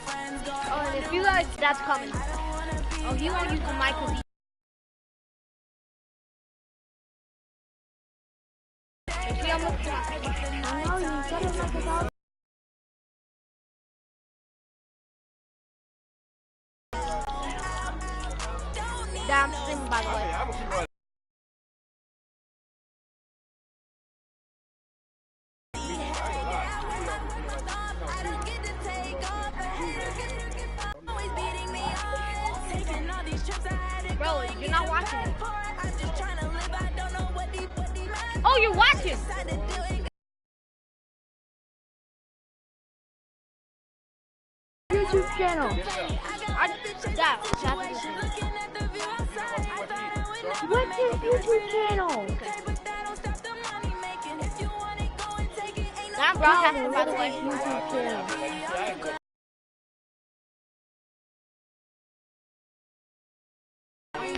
Oh, and if you guys, that's coming. Oh, he won't use the mic because he... See, I'm looking at it. No, you said it like about... Damn streaming, by the way. Bro, you're not watching it. Oh, you're watching. YouTube channel. What's his YouTube channel? I'm broadcasting, by the way. YouTube channel.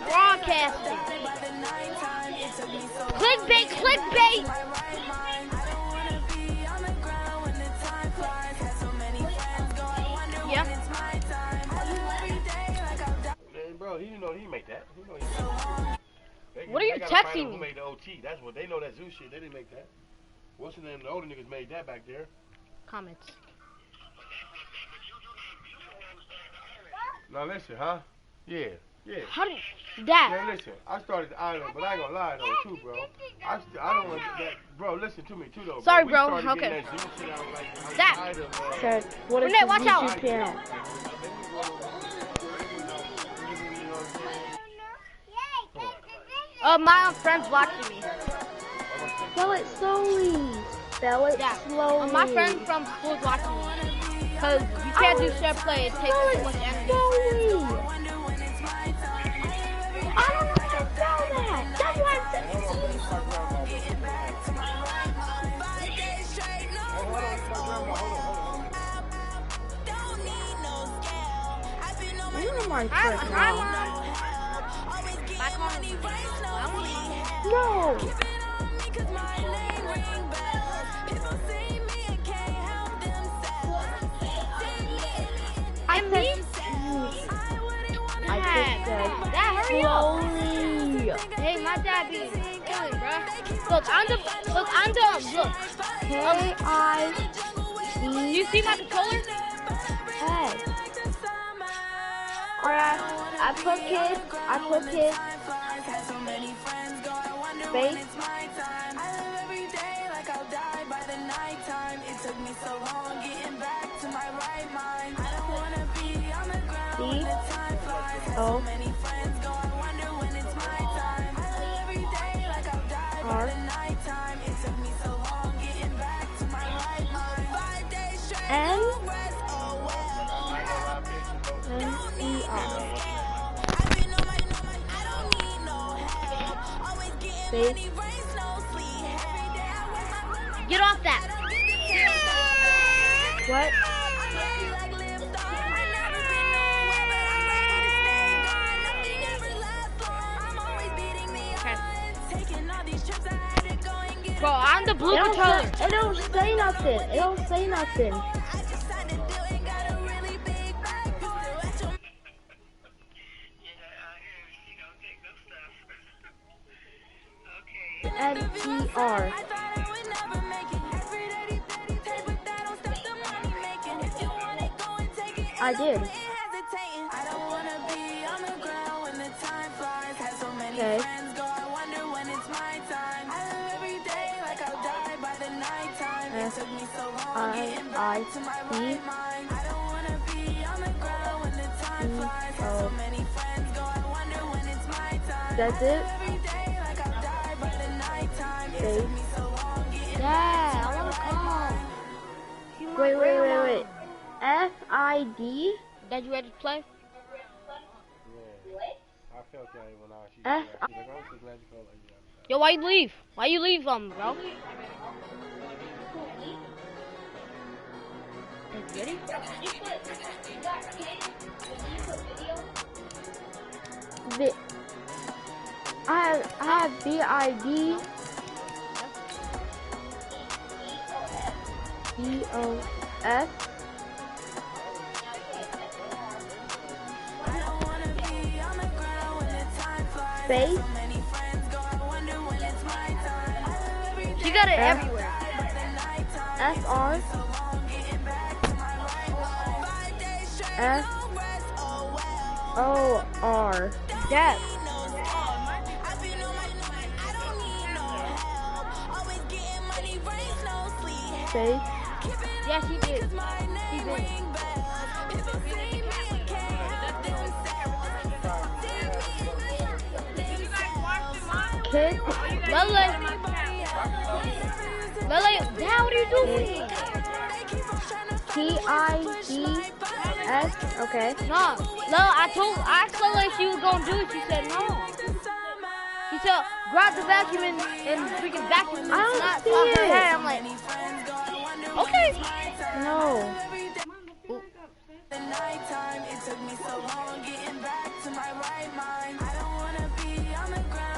Broadcasting. Clickbait, clickbait. Yeah. Bro, he didn't know he make that. What are you texting me? Who made the OT? That's what they know. That zoo shit. They didn't make that. What's the name? The older niggas made that back there. Comments. Now listen, huh? Yeah. How did that? Man, listen. I started the island, but I ain't gonna lie though, too, bro. I don't want that, bro. Listen to me too, though. Sorry, bro. bro. Okay. That. Okay, what is Renee, his watch YouTube out. channel? My friend's watching me. Spell it slowly. Spell it slowly. My friend from school's watching me. Cause you can't do share play. It takes too much energy. Slowly. I don't know how to spell that. That's why I'm You're my friend now. No. I said hurry up. Slowly. Hey, my dad be killing, bro. Look. You see my controller? Hey. Alright, I put kids. Space. Space. Get off that. What? Bro, I'm the blue controller. It don't say nothing. NER. I did. Okay. That's it? Space. Yeah, I wanna come. Wait. FID? Dad, you ready to play? I felt that when I was Yo, why you leave? Why you leave, bro? Ready? I have BID. BOS. Space. She got it everywhere. SR. SOR. Yes. Space. Yeah, she did. She did. Kid. Lele. Lele, Dad, what are you doing? TIES. Okay. No, Lele, I asked Lele if she was gonna do it. She said no. She said grab the vacuum and freaking vacuum. I don't not see off her it. head. I'm like, okay. No.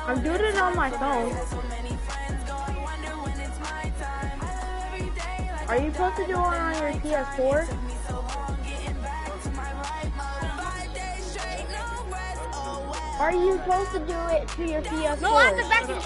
I'm doing it on my phone. Are you supposed to do it on your PS4? Are you supposed to do it to your PS4? No, I have the vacuum.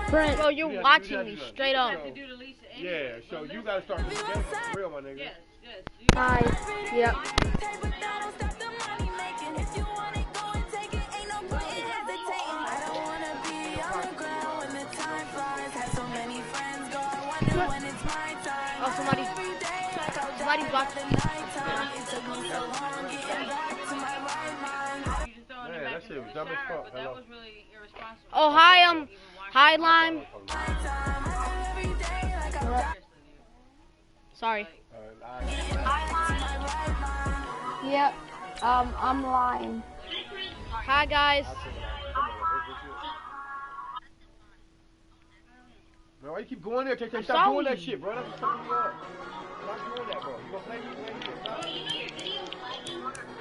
Brent. Bro, you're watching me straight up. Yeah, so you gotta start this game for real, my nigga. Yes. Hi. Yep. Oh, somebody's watching. Man, that shit was dumb as fuck. But that was really irresponsible. Oh, hi Lime. Sorry. Yep. I'm lying. Hi guys. Man, why you keep going there? Stop doing that shit, bro. That's fucking me up. Stop doing that, bro. You gonna play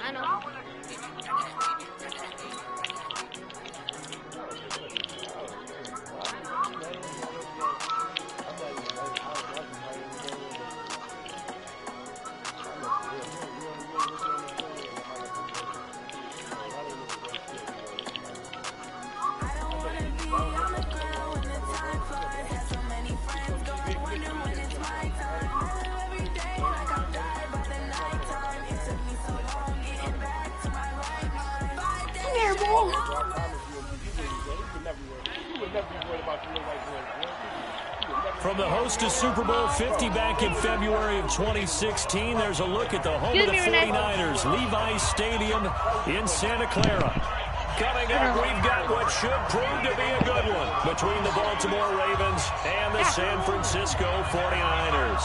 I know. From the host of Super Bowl 50 back in February of 2016, there's a look at the home of the 49ers, Levi's Stadium in Santa Clara. Coming up, we've got what should prove to be a good one between the Baltimore Ravens and the San Francisco 49ers.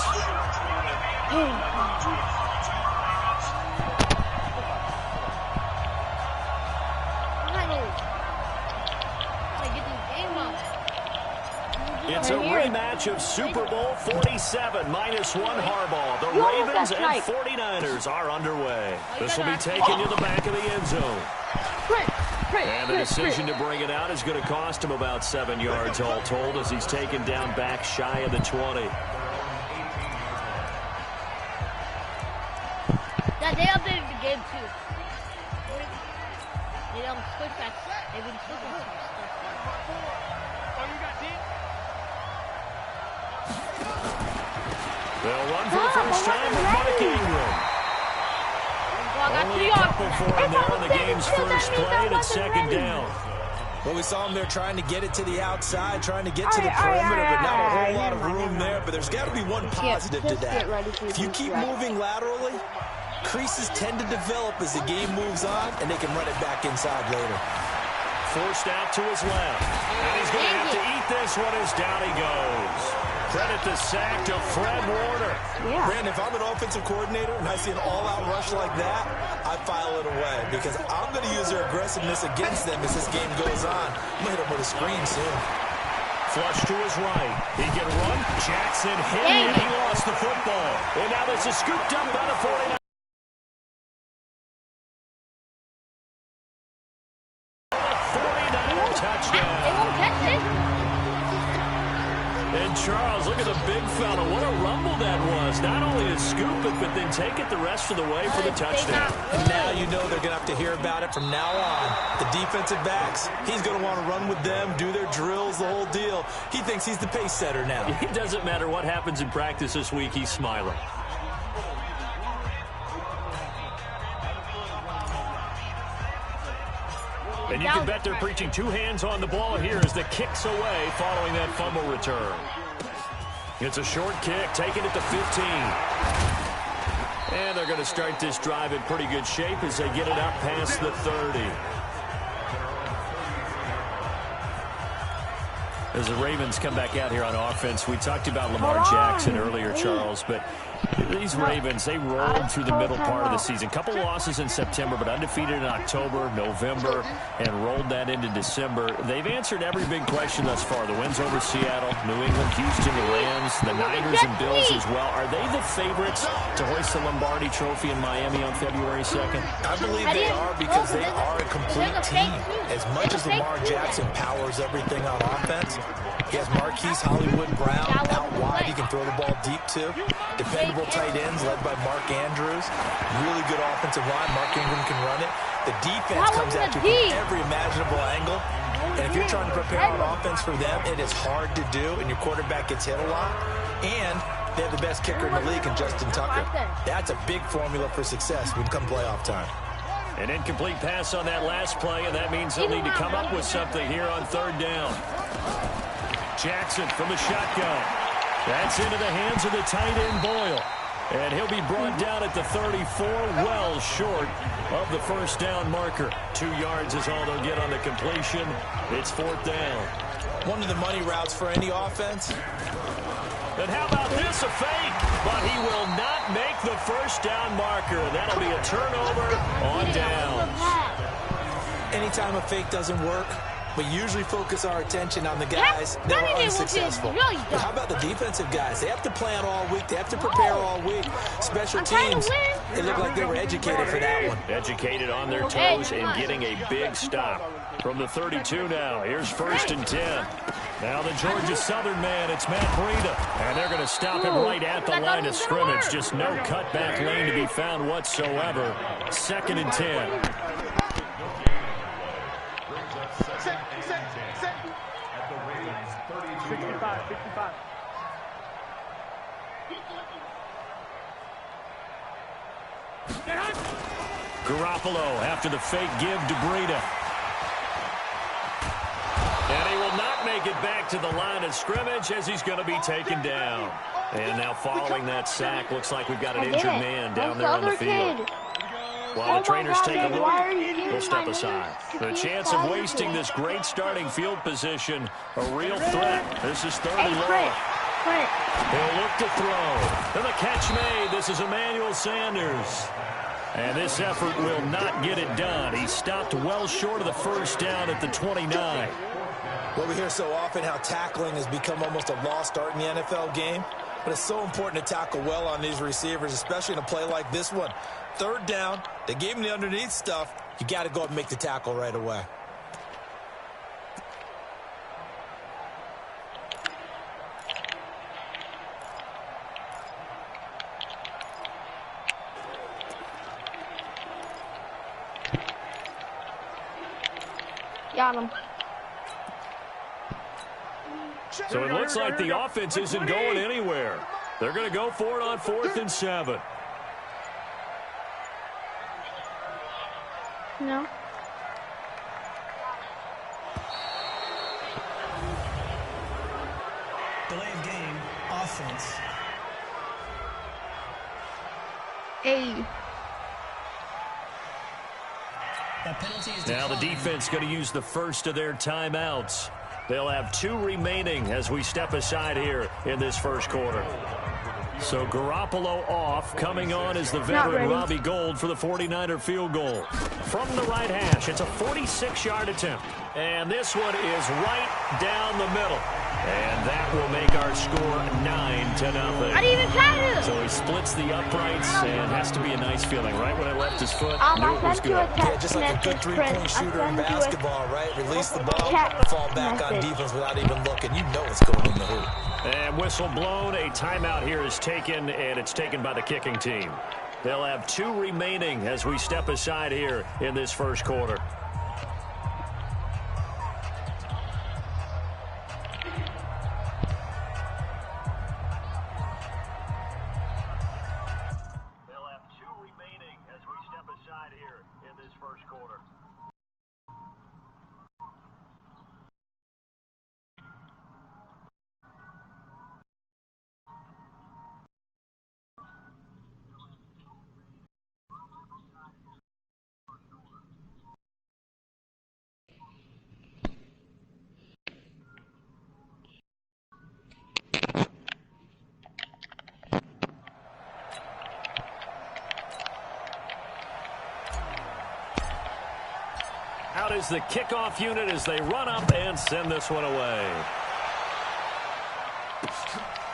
It's a rematch of Super Bowl 47, -1 Harbaugh. The Ravens and 49ers are underway. This will be taken to the back of the end zone. And the decision to bring it out is going to cost him about 7 yards all told as he's taken down back shy of the 20. Yeah, they updated the game too. They switched that. They've been switching some stuff. They'll run for the first time with Mike Ingram. Only a couple for him there on the game's first play, and it's second down. Well, we saw him there trying to get it to the outside, trying to get to the perimeter, but not a whole lot of room there. But there's got to be one positive to that. If you keep moving laterally, creases tend to develop as the game moves on, and they can run it back inside later. Forced out to his left. And he's going to have to eat this one as down he goes. Credit the sack to Fred Warner. Yeah. Brandon, if I'm an offensive coordinator and I see an all-out rush like that, I file it away because I'm going to use their aggressiveness against them as this game goes on. I'm going to hit them with a screen soon. Flush to his right. He can run. Jackson hit and he lost the football. And now this is scooped up by the 49ers. Touchdown. They won't catch it. And Charles, look at the big fella. What a rumble that was. Not only to scoop it, but then take it the rest of the way for the touchdown. And now you know they're going to have to hear about it from now on. The defensive backs, he's going to want to run with them, do their drills, the whole deal. He thinks he's the pace setter now. It doesn't matter what happens in practice this week. He's smiling. And you can bet they're preaching two hands on the ball here as the kick's away following that fumble return. It's a short kick, taking it to 15. And they're going to start this drive in pretty good shape as they get it up past the 30. As the Ravens come back out here on offense, we talked about Lamar Jackson earlier, Charles, but these Ravens, they rolled through the middle part of the season. Couple losses in September, but undefeated in October, November, and rolled that into December. They've answered every big question thus far. The wins over Seattle, New England, Houston, the Rams, the Niners, and Bills as well. Are they the favorites to hoist the Lombardi Trophy in Miami on February 2nd? I believe they are because they are a complete team. As much as Lamar Jackson powers everything on offense, he has Marquise Hollywood Brown out wide. He can throw the ball deep, too. Dependable tight ends led by Mark Andrews. Really good offensive line. Mark Ingram can run it. The defense comes at you from every imaginable angle. And if you're trying to prepare on offense for them, it is hard to do, and your quarterback gets hit a lot. And they have the best kicker in the league in Justin Tucker. That's a big formula for success when come playoff time. An incomplete pass on that last play, and that means they'll need to come up with something here on third down. Jackson from the shotgun. That's into the hands of the tight end Boyle. And he'll be brought down at the 34, well short of the first down marker. 2 yards is all they'll get on the completion. It's fourth down. One of the money routes for any offense. And how about this, a fake? But he will not make the first down marker. That'll be a turnover on down. Anytime a fake doesn't work, we usually focus our attention on the guys that were unsuccessful. But how about the defensive guys? They have to plan all week. They have to prepare all week. Special teams, they look like they were educated for that one. Educated on their toes and getting a big stop. From the 32 now, here's 1st and 10. Now the Georgia Southern man, it's Matt Breida. And they're going to stop him right at the line of scrimmage. Just no cutback lane to be found whatsoever. 2nd and 10. Garoppolo after the fake give to Breida. And he will not make it back to the line of scrimmage as he's going to be taken down. And now following that sack, looks like we've got an injured man down there on the field. While the trainers take a look, we'll step aside. The chance of wasting this great starting field position, a real threat. This is 3rd and long. He'll look to throw. And the catch made. This is Emmanuel Sanders. And this effort will not get it done. He stopped well short of the first down at the 29. Well, we hear so often how tackling has become almost a lost art in the NFL game. But it's so important to tackle well on these receivers, especially in a play like this one. 3rd down, they gave him the underneath stuff. You got to go and make the tackle right away. Got him. So it looks like the offense isn't going anywhere. They're going to go for it on 4th and 7. No. Delay of game, offense. Hey. That penalty is now the defense going to use the first of their timeouts. They'll have 2 remaining as we step aside here in this first quarter. So Garoppolo off. Coming on is the veteran Robbie Gould for the 49er field goal. From the right hash, it's a 46-yard attempt. And this one is right down the middle. And that will make our score 9-0. I didn't even try to. So he splits the uprights and has to be a nice feeling. Right when it left his foot, I it was good. Yeah, just like a good three-point shooter in basketball, right? Release the ball, fall back on defense without even looking. You know it's going in the hoop. And whistle blown. A timeout here is taken, and it's taken by the kicking team. They'll have 2 remaining as we step aside here in this first quarter. They'll have 2 remaining as we step aside here in this first quarter. Out is the kickoff unit as they run up and send this one away.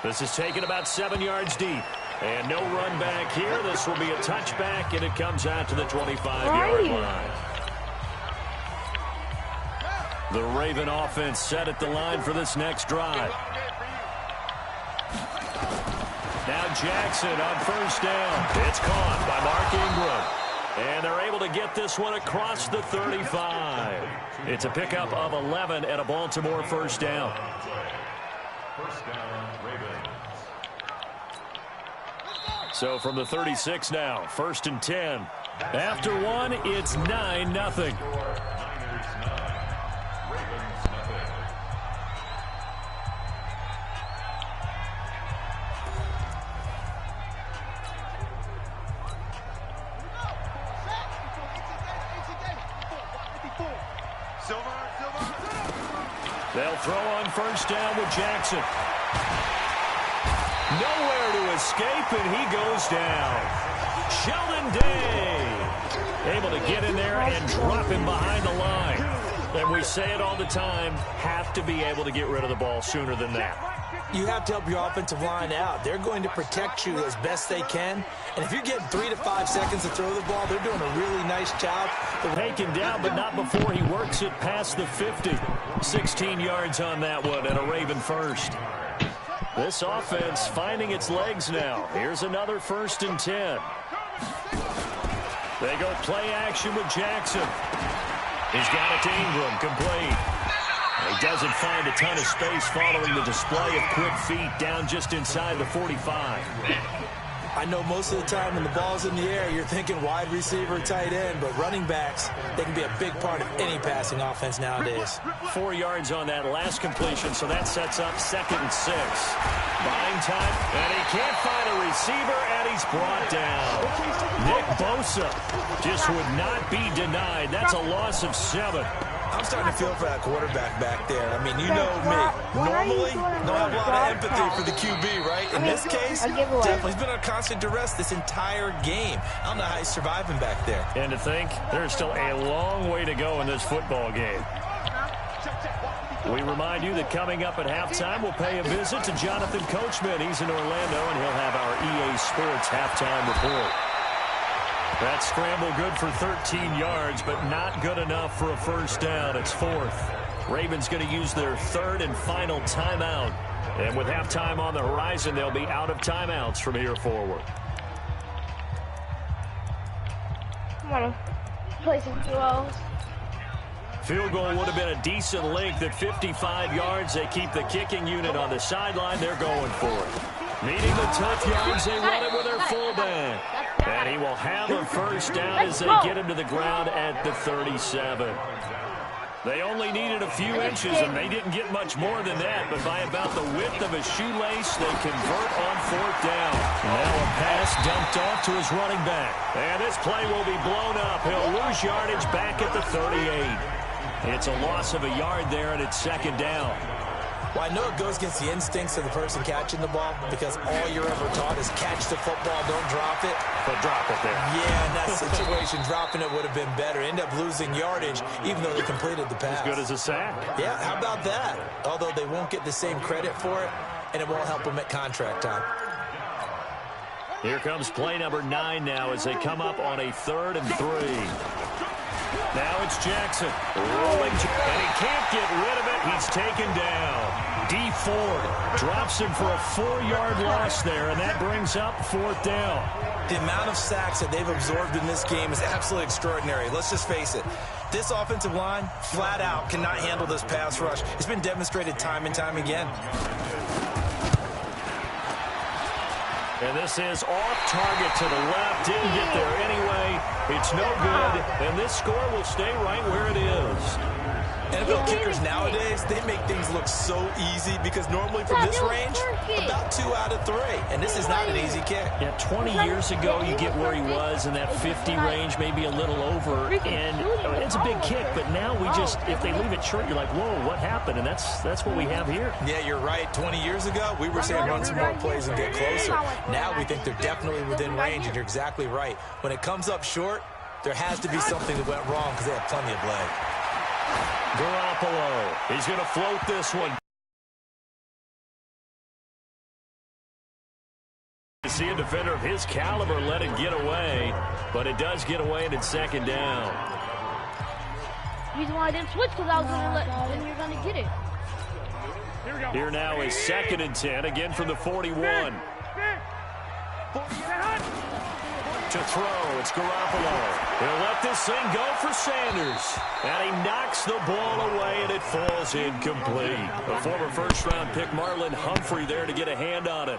This is taken about 7 yards deep. And no run back here. This will be a touchback, and it comes out to the 25-yard line. The Raven offense set at the line for this next drive. Now Jackson on first down. It's caught by Mark Ingram. And they're able to get this one across the 35. It's a pickup of 11 and a Baltimore first down. First down, Ravens. So from the 36 now, 1st and 10. After one, it's 9-0. They'll throw on first down with Jackson. Nowhere to escape, and he goes down. Sheldon Day able to get in there and drop him behind the line. And we say it all the time, have to be able to get rid of the ball sooner than that. You have to help your offensive line out. They're going to protect you as best they can. And if you're getting 3 to 5 seconds to throw the ball, they're doing a really nice job. Taken down, but not before he works it past the 50. 16 yards on that one, and a Raven first. This offense finding its legs now. Here's another 1st and 10. They go play action with Jackson. He's got it to Ingram, complete. He doesn't find a ton of space following the display of quick feet down just inside the 45. I know most of the time when the ball's in the air, you're thinking wide receiver, tight end, but running backs, they can be a big part of any passing offense nowadays. 4 yards on that last completion, so that sets up 2nd and 6. Buying time, and he can't find a receiver, and he's brought down. Nick Bosa just would not be denied. That's a loss of 7. I'm starting to feel for that quarterback back there. I mean, you know me. Normally, don't have a lot of empathy for the QB, right? In this case, definitely. He's been on constant duress this entire game. I don't know how he's surviving back there. And to think, there's still a long way to go in this football game. We remind you that coming up at halftime, we'll pay a visit to Jonathan Coachman. He's in Orlando, and he'll have our EA Sports halftime report. That scramble good for 13 yards, but not good enough for a first down. It's 4th. Ravens going to use their 3rd and final timeout. And with halftime on the horizon, they'll be out of timeouts from here forward. I'm going to play some duos. Field goal would have been a decent length at 55 yards. They keep the kicking unit on the sideline. They're going for it. Needing the tough yards, they run it with their fullback. And he will have a first down as they get him to the ground at the 37. They only needed a few inches, and they didn't get much more than that. But by about the width of a shoelace, they convert on 4th down. Now a pass dumped off to his running back. And this play will be blown up. He'll lose yardage back at the 38. It's a loss of a yard there, and it's second down. Well, I know it goes against the instincts of the person catching the ball because all you're ever taught is catch the football, don't drop it. But drop it there. Yeah, in that situation, dropping it would have been better. End up losing yardage, even though they completed the pass. As good as a sack. Yeah, how about that? Although they won't get the same credit for it, and it won't help them at contract time. Here comes play number 9 now as they come up on a 3rd and 3. Now it's Jackson. Rolling, and he can't get rid of it. He's taken down. D Ford drops him for a 4-yard loss there, and that brings up 4th down. The amount of sacks that they've absorbed in this game is absolutely extraordinary. Let's just face it. This offensive line, flat out, cannot handle this pass rush. It's been demonstrated time and time again. And this is off target to the left. Didn't get there anyway. It's no good. And this score will stay right where it is. NFL kickers nowadays, they make things look so easy because normally from this range, about 2 out of 3. And this is not an easy kick. Yeah, 20 years ago, you get where he was in that 50 range, maybe a little over. And it's a big kick, but now we just, if they leave it short, you're like, whoa, what happened? And that's what we have here. Yeah, you're right. 20 years ago, we were saying run some more plays and get closer. Now we think they're definitely within range, and you're exactly right. When it comes up short, there has to be something that went wrong because they have plenty of leg. Garoppolo, he's going to float this one. You see a defender of his caliber let it get away, but it does get away and it's second down. The reason why I didn't switch because I was going to let, then you're going to get it. Here now is 2nd and 10, again from the 41. To throw, it's Garoppolo. He'll let this thing go for Sanders. And he knocks the ball away, and it falls incomplete. A former 1st-round pick, Marlon Humphrey, there to get a hand on it.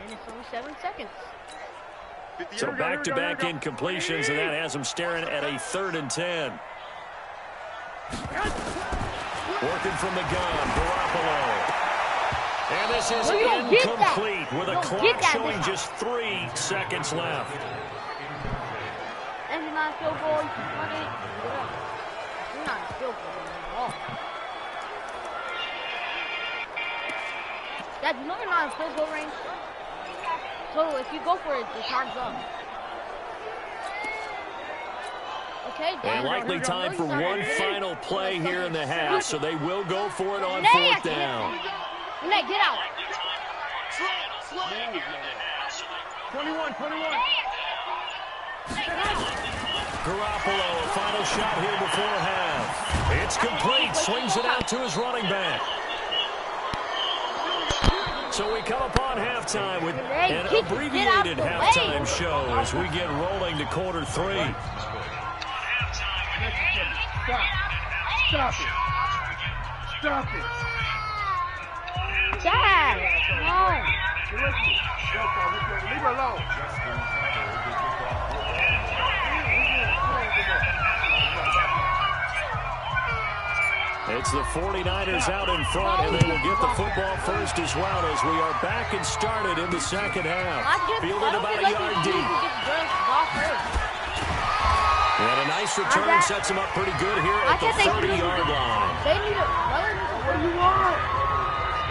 And it's only 7 seconds. So back-to-back incompletions, and that has him staring at a 3rd and 10. Working from the gun, Garoppolo. And this is incomplete with a clock showing just 3 seconds left. And you're not field goal, you're not a field goal at all. Dad, you know you're not in field goal range? So if you go for it, the time's up. Okay, and likely time for one final play here in the half, so they will go for it on 4th down. Nate, get out. 21. Garoppolo, a final shot here before half. It's complete, swings it out to his running back. So we come upon halftime with an abbreviated halftime show as we get rolling to quarter 3. Stop it. Dad, no. Leave her alone. It's the 49ers out in front, and they will get the football first as well as we are back and started in the second half. Fielded about a yard deep. And a nice return sets him up pretty good here at the 30-yard line. They need it. What do you want?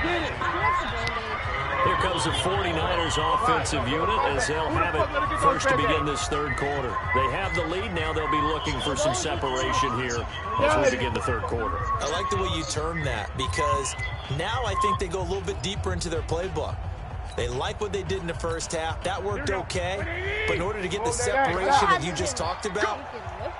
Get it. Here comes the 49ers offensive unit as they'll have it first to begin this 3rd quarter. They have the lead now. They'll be looking for some separation here as we begin the 3rd quarter. I like the way you term that because now I think they go a little bit deeper into their playbook. They like what they did in the first half. That worked okay. But in order to get the separation that you just talked about,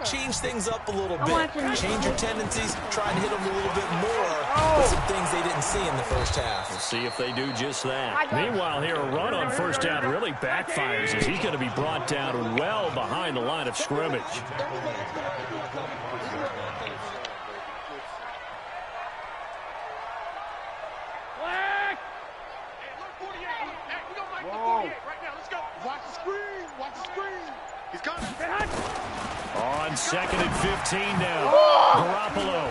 change things up a little bit. Change your tendencies. Try and hit them a little bit more with some things they didn't see in the first half. We'll see if they do just that. Meanwhile, here, a run on 1st down really backfires as he's going to be brought down well behind the line of scrimmage. On 2nd and 15 now. Garoppolo.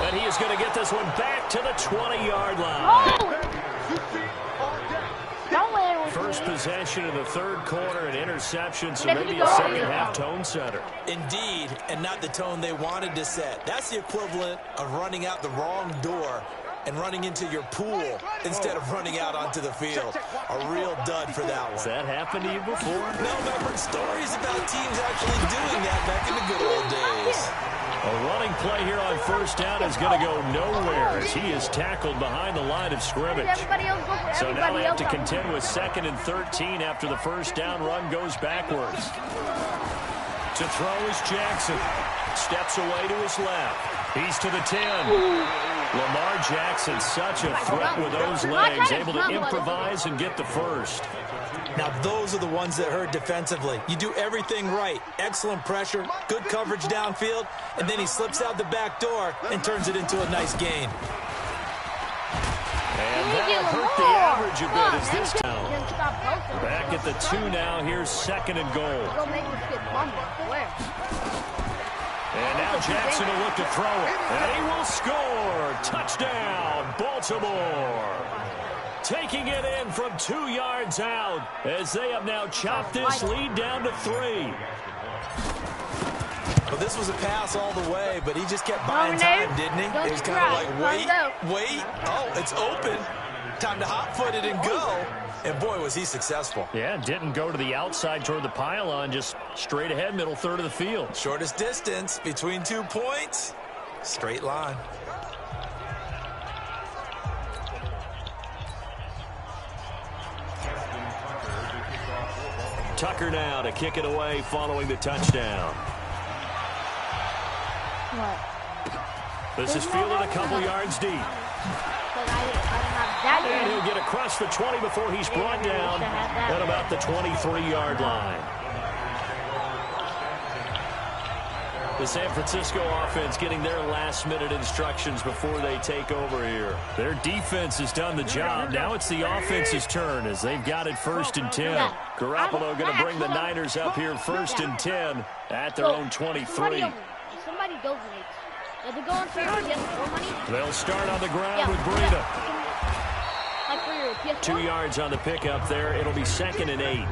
And he is is going to get this one back to the 20-yard line. First possession of the third quarter, an interception, so maybe a second-half tone setter. Indeed, and not the tone they wanted to set. That's the equivalent of running out the wrong door and running into your pool instead of running out onto the field. A real dud for that one. Has that happened to you before? No, I've heard stories about teams actually doing that back in the good old days. A running play here on first down is going to go nowhere as he is tackled behind the line of scrimmage. So now they have to contend with 2nd and 13 after the first down run goes backwards. To throw is Jackson. Steps away to his left. He's to the 10. Lamar Jackson, such a threat with those legs, able to improvise and get the first. Now, those are the ones that hurt defensively. You do everything right. Excellent pressure, good coverage downfield, and then he slips out the back door and turns it into a nice gain. And that'll hurt the average a bit as this down. Back at the 2 now. Here's 2nd and goal. And now Jackson will look to throw it. And he will score. Touchdown, Baltimore. Taking it in from 2 yards out as they have now chopped this lead down to 3. Well, this was a pass all the way, but he just kept buying time, didn't he? It was kind of like, wait. Oh, it's open. Time to hot-foot it and go. And, boy, was he successful. Yeah, didn't go to the outside toward the pylon, just straight ahead, middle third of the field. Shortest distance between 2 points. Straight line. Tucker now to kick it away following the touchdown. This is fielded a couple yards deep. And he'll get across the 20 before he's brought down at about the 23-yard line. The San Francisco offense getting their last-minute instructions before they take over here. Their defense has done the job. Now it's the offense's turn as they've got it 1st and 10. Garoppolo going to bring the Niners up here 1st and 10 at their own 23. Somebody donates. They're going for your PS4 money. They'll start on the ground with Breida. 2 yards on the pickup there. It'll be 2nd and 8.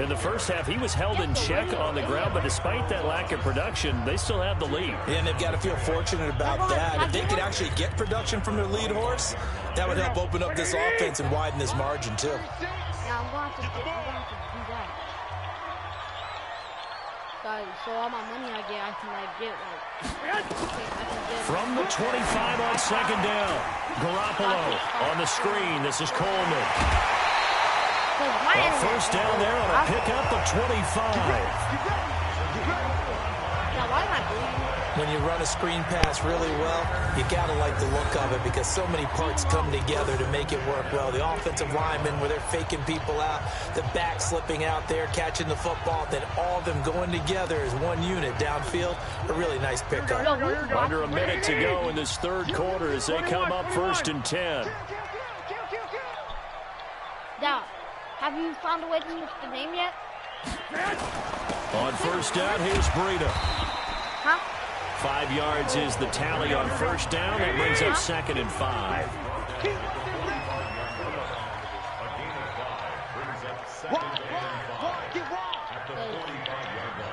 In the first half, he was held in check on the ground, but despite that lack of production, they still have the lead. Yeah, and they've got to feel fortunate about that. If they could actually get production from their lead horse, that would help open up this offense and widen this margin, too. Yeah, I'm going to do that. So all my money I get, I can get from the 25 on 2nd down. Garoppolo on the screen. This is Coleman. A first down there on a pickup of 25. When you run a screen pass really well, you got to like the look of it because so many parts come together to make it work well. The offensive linemen, where they're faking people out, the back slipping out there, catching the football, then all of them going together as one unit downfield. A really nice pickup. Under a minute to go in this third quarter as they come up 1st and 10. Now, have you found a way to switch the name yet? On first down, here's Breida. Huh? 5 yards is the tally on first down. That brings up 2nd and 5.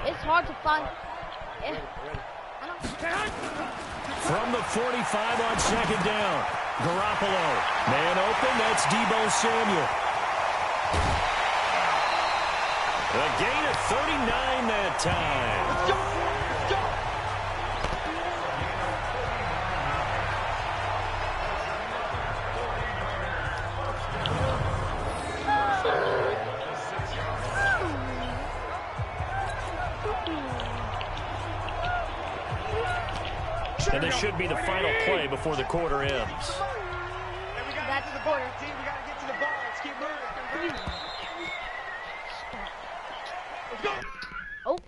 It's hard to find. From the 45 on 2nd down. Garoppolo. Man open. That's Deebo Samuel. A gain of 39 that time. And this should be the final play before the quarter ends. That's the quarter. We got to get to the ball. Let's keep moving. Let's go. Oh.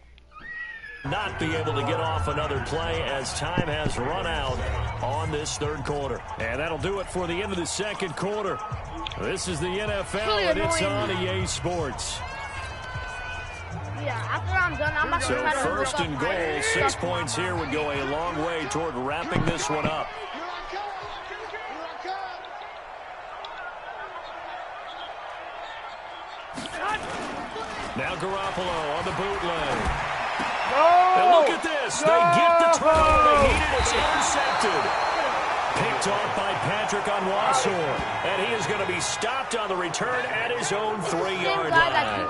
Not be able to get off another play as time has run out on this third quarter. And that'll do it for the end of the second quarter. This is the NFL, and it's on EA Sports. Yeah, after I'm done, I'm not going to try to first and goal, 6 points here would go a long way toward wrapping this one up. Now Garoppolo on the bootleg. No! And look at this. They get the turnover they needed. It's intercepted. Picked off by Patrick Onwuasor. And he is going to be stopped on the return at his own 3-yard line.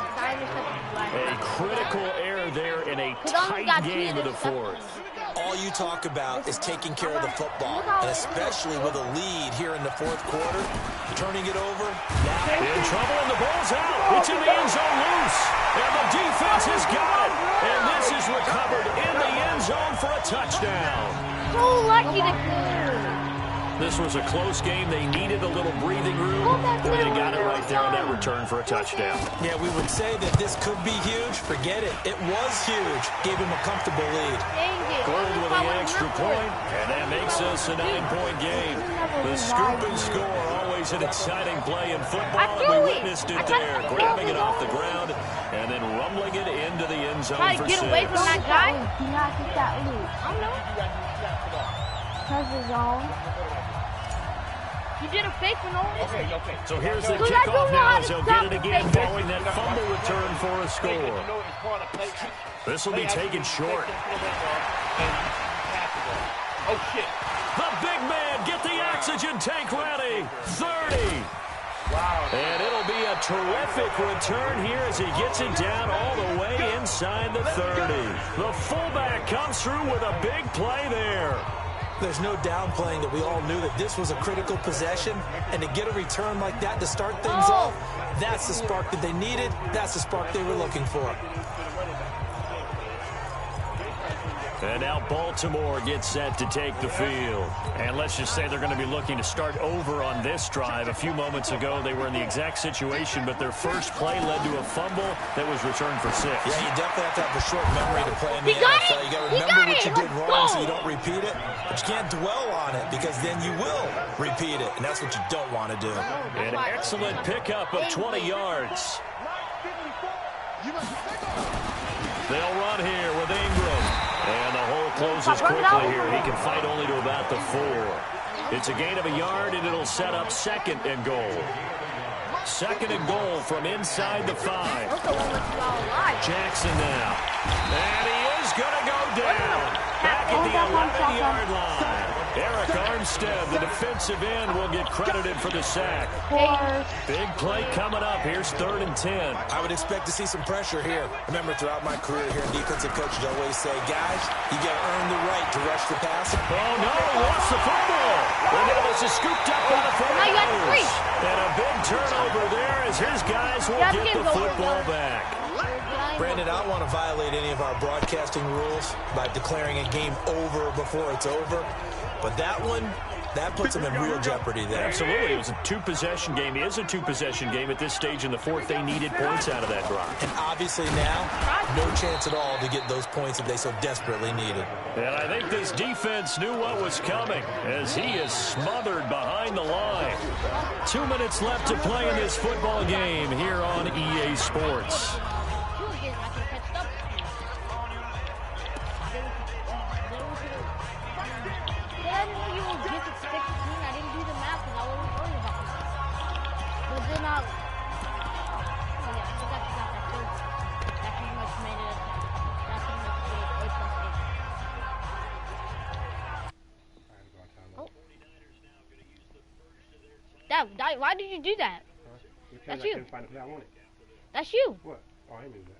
A critical error there in a tight game of the fourth. All you talk about is taking care of the football, and especially with a lead here in the fourth quarter, turning it over. Now in trouble, and the ball's out. It's in the end zone loose, and the defense has got it. And this is recovered in the end zone for a touchdown. So lucky to This was a close game. They needed a little breathing room. Boy, they got it right there on that return for a touchdown. Yeah, we would say that this could be huge. Forget it. It was huge. Gave him a comfortable lead. Gold with the extra point, and that makes us a 9-point game. The scoop and score, always an exciting play in football, and we witnessed it there, grabbing it off the ground and then rumbling it into the end zone for 6. Get away from that guy. Do not get that loop. I don't know. Because the zone. You did a fake for no reason. Okay. So here's the kickoff now as they'll get it again following that fumble return for a score. This will be taken short. Oh, shit. The big man, get the oxygen tank ready. 30. Wow. And it'll be a terrific return here as he gets it down all the way inside the 30. The fullback comes through with a big play there. There's no downplaying that we all knew that this was a critical possession, and to get a return like that to start things off, that's the spark that they needed. That's the spark they were looking for. And now Baltimore gets set to take the field. And let's just say they're going to be looking to start over on this drive. A few moments ago, they were in the exact situation, but their first play led to a fumble that was returned for 6. Yeah, you definitely have to have a short memory to play in the He got NFL. it! You got to He remember got what it! you did Let's wrong go! so you don't repeat it. But you can't dwell on it because then you will repeat it, and that's what you don't want to do. An excellent pickup of 20 yards. They'll run here with Ingram. And the hole closes quickly here. He can fight only to about the 4. It's a gain of a yard, and it'll set up 2nd and goal. 2nd and goal from inside the 5. Jackson now. And he is going to go down. Back at the 11-yard line. Eric Armstead, the defensive end, will get credited for the sack. Big play coming up. Here's 3rd and 10. I would expect to see some pressure here. Remember, throughout my career here, defensive coaches always say, guys, you got to earn the right to rush the passer. Oh, no, he lost the football. And now this is scooped up by the 49ers. And a big turnover there as his guys will get the football back. Brandon, I don't want to violate any of our broadcasting rules by declaring a game over before it's over. But that one, that puts them in real jeopardy there. Absolutely. It was a 2-possession game. It is a 2-possession game at this stage in the fourth. They needed points out of that drive. And obviously now, no chance at all to get those points that they so desperately needed. And I think this defense knew what was coming as he is smothered behind the line. 2 minutes left to play in this football game here on EA Sports. Why did you do that? That's you. That's you. What? Oh, I didn't do that.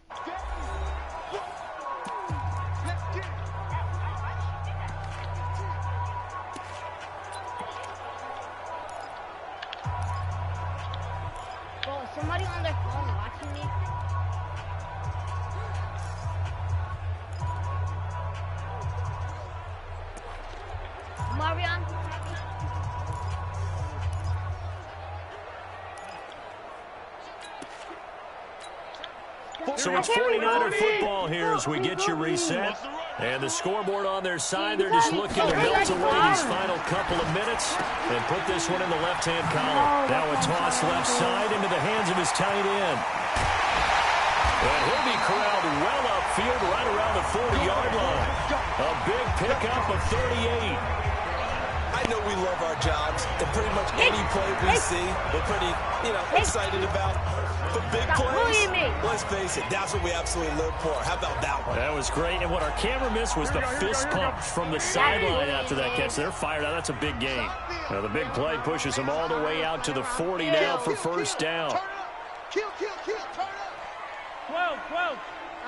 Bro, is somebody on their phone watching me? Marion? So it's 49er football here as we get you reset. And the scoreboard on their side, they're just looking to melt away these final couple of minutes and put this one in the left-hand column. Now a toss left side into the hands of his tight end. And he'll be corralled well upfield right around the 40-yard line. A big pickup of 38. I know we love our jobs, and pretty much any play we see, we're pretty, excited about. For big Stop plays, bullying me. let's face it, that's what we absolutely live for. How about that one? That was great. And what our camera missed was the fist pumps from the sideline after that catch. They're fired out. That's a big gain. Now the big play pushes them all the way out to the 40 now for first down. Kill, turn up. 12.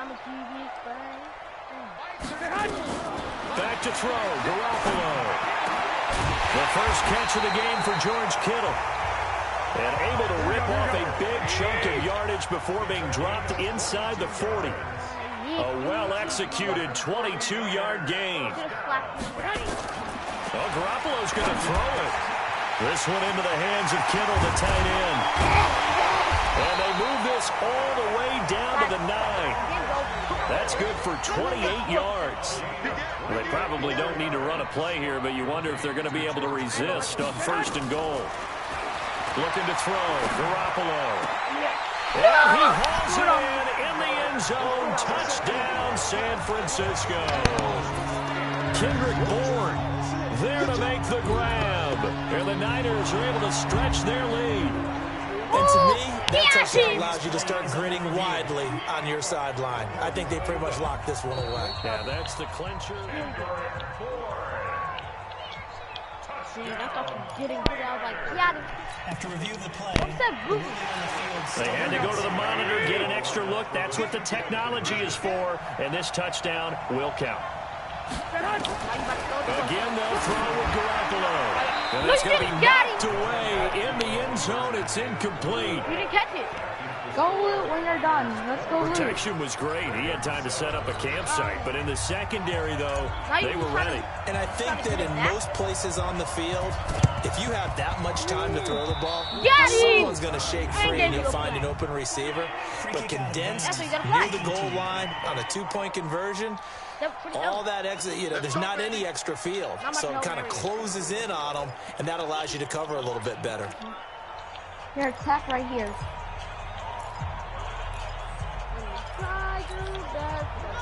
I'm a TV fan. Back to throw, Garoppolo. The first catch of the game for George Kittle. And able to rip off a big chunk of yardage before being dropped inside the 40. A well-executed 22-yard gain. Well, Garoppolo's going to throw it. This one into the hands of Kittle, the tight end. And they move this all the way down to the 9. That's good for 28 yards. Well, they probably don't need to run a play here, but you wonder if they're going to be able to resist on first and goal. Looking to throw, Garoppolo. And he hauls it in the end zone. Touchdown, San Francisco. Kendrick Bourne there to make the grab. And the Niners are able to stretch their lead. And to me, that touchdown allows you to start grinning widely on your sideline. I think they pretty much locked this one away. Yeah, that's the clincher. After review of the play, They had to go to the monitor, get an extra look. That's what the technology is for. And this touchdown will count. Again, they'll throw with Garoppolo. And it's going to be knocked away in the end zone. It's incomplete. You didn't catch it. Go loot when you're done. Let's go loot. Protection was great. He had time to set up a campsite. But in the secondary, though, they were ready. And I think that in most places on the field, if you have that much time to throw the ball, someone's going to shake free and you'll find an open receiver. But condensed near the goal line on a two-point conversion, all that exit, there's not any extra field. So it kind of closes in on them, and that allows you to cover a little bit better. Here, attack right here.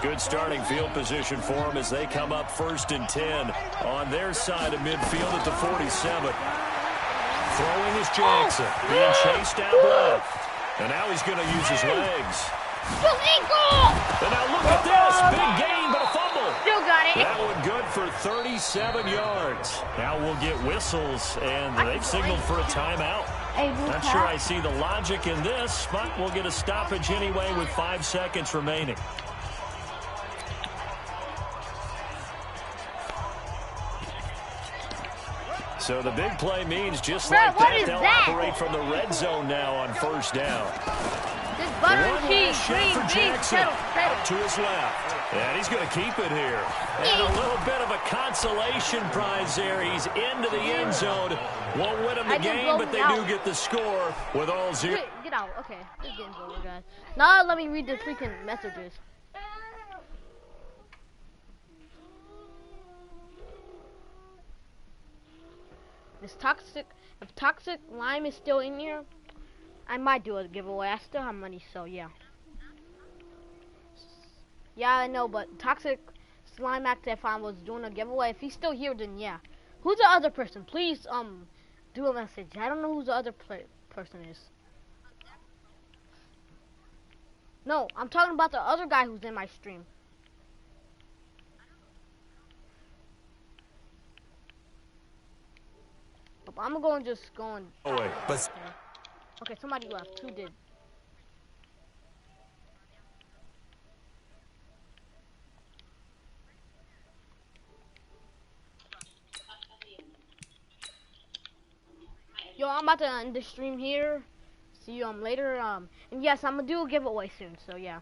Good starting field position for them as they come up first and 10 on their side of midfield at the 47. Throwing is Jackson, being chased out left. And now he's going to use his legs. And now look at this, big gain, but a fumble. Still got it. That one good for 37 yards. Now we'll get whistles, and they've signaled for a timeout. Not sure I see the logic in this, but we'll get a stoppage anyway with 5 seconds remaining. So the big play means just like that, they'll operate from the red zone now on first down. This butter and cheese, green beans, kettle. Out to his left. And he's going to keep it here. And a little bit of a consolation prize there. He's into the end zone. Won't win them the game, but they do get the score with all zero. Get out. Okay. This game's over, guys. Now let me read the freaking messages. This if toxic lime is still in here, I might do a giveaway. I still have money, so yeah. Yeah, I know, but toxic slime actor if I was doing a giveaway. If he's still here, then yeah. Who's the other person? Please do a message. I don't know who the other person is. No, I'm talking about the other guy who's in my stream. I'm gonna go and just go and. Oh wait, but okay, somebody left. Who did? Yo, I'm about to end the stream here. See you later. And yes, I'm gonna do a giveaway soon. So yeah.